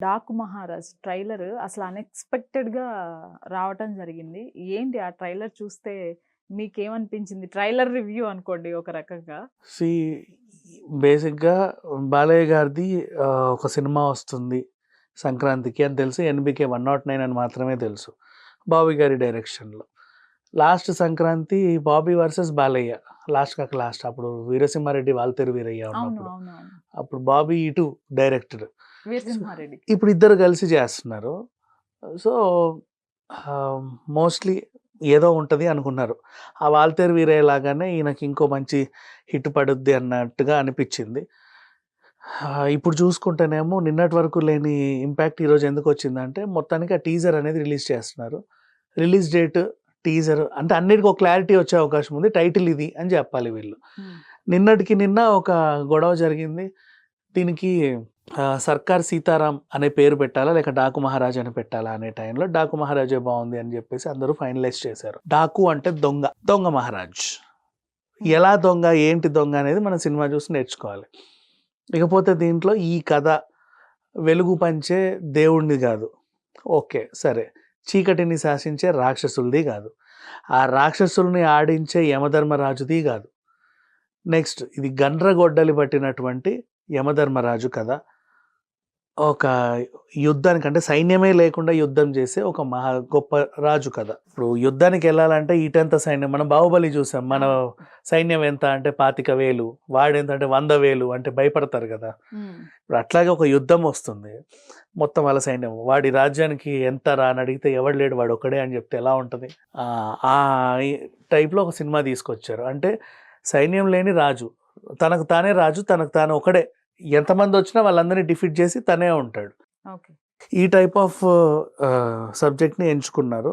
'Daaku Maharaj' trailer అసలు అన్‌ఎక్స్‌పెక్టెడ్‌గా రావటం జరిగింది. ఏంటి ఆ ట్రైలర్ చూస్తే మీకేమనిపించింది? ట్రైలర్ రివ్యూ అనుకోండి ఒక రకంగా. సీ బేసిక్‌గా బాలయ్య గారిది ఒక సినిమా వస్తుంది సంక్రాంతికి అని తెలుసు. 'ఎన్‌బీకే 109' అని మాత్రమే తెలుసు. బాబీ గారి డైరెక్షన్‌లో. Last Sankranti Bobby versus Balayya. Last కాక లాస్ట్ అప్పుడు 'వీరసింహారెడ్డి వాల్తేరు వీరయ్య' అవును. ఉన్నప్పుడు. అవునవును. అప్పుడు బాబీ ఇటు డైరెక్టర్. సో, 'వీరసింహారెడ్డి'. ఇప్పుడు ఇద్దరు కలిసి చేస్తున్నారు. సో, మోస్ట్‌లీ ఏదో ఉంటది అనుకున్నారు. ఆ 'వాల్తేరు వీరయ్య' లాగానే ఈయనకి ఇంకో మంచి హిట్ పడుద్ది అన్నట్టుగా అనిపిచ్చింది. ఇప్పుడు చూసుకుంటేనేమో నిన్నటి వరకు లేని ఇంపాక్ట్ ఈరోజు ఎందుకొచ్చిందంటే మొత్తానికి ఆ టీజర్ అనేది రిలీజ్ చేస్తున్నారు. రిలీజ్ డేట్, టీజర్ అంటే అన్నిటికి ఒక క్లారిటీ వచ్చే అవకాశం ఉంది. టైటిల్ ఇది అని చెప్పాలి వీళ్ళు. హ్మ్. నిన్నటికి నిన్న ఒక గొడవ జరిగింది. దీనికి 'సర్కార్ సీతారాం' అనే పేరు పెట్టాలా? లేక 'డాకు మహారాజ్' అని పెట్టాలా? అనే టైంలో 'డాకు మహారాజే' బావుంది అని జెప్పేసి అందరూ ఫైనలైజ్ చేశారు. డాకు అంటే దొంగ. దొంగ మహారాజ్. హ్మ్. ఎలా దొంగ? ఏంటి దొంగ? అనేది మనం సినిమా చూసి నేర్చుకోవాలి. ఇకపోతే దీంట్లో ఈ కథ వెలుగు పంచే దేవుడిది గాదు. ఓకే. సరే. చీకటిని శాసించే రాక్షసులది గాదు. ఆ రాక్షసుల్ని ఆడించే యమధర్మరాజుది గాదు. నెక్స్ట్ ఇది గండ్రగొడ్డలి పట్టినటువంటి యమధర్మరాజు కథ. ఒక యుద్ధానికి అంటే సైన్యమే లేకుండా యుద్ధం చేసే ఒక గొప్ప రాజు కథ. ఇప్పుడు యుద్ధానికెళ్ళాలంటే ఈటెంత సైన్యం మనం 'బాహుబలి' చూసాం. మన అవును. సైన్యం ఎంత అంటే 25,000 వాడెంతంటే 100,000 అంటే భయపడతారు గదా! హ్మ్. ఇప్పుడు అట్లాగే ఒక యుద్ధం వస్తుంది. మొత్తం వాళ్ళ సైన్యం. వాడి రాజ్యానికి ఎంతరా అని అడిగితే ఎవడు లేడు వాడొక్కడే అని చెప్తే ఎలా ఉంటది? ఆ ఈ టైప్‌లో ఒక సినిమా తీసుకొచ్చారు. అంటే సైన్యం లేని రాజు. తనకు తానే రాజు. తనకు తాను ఒకడే. ఎంతమందొచ్చినా వాళ్ళందరిని డిఫీట్ చేసి తనే ఉంటాడు. ఓకే. ఈ టైప్ ఆఫ్ సబ్జెక్ట్‌ని ఎంచుకున్నారు.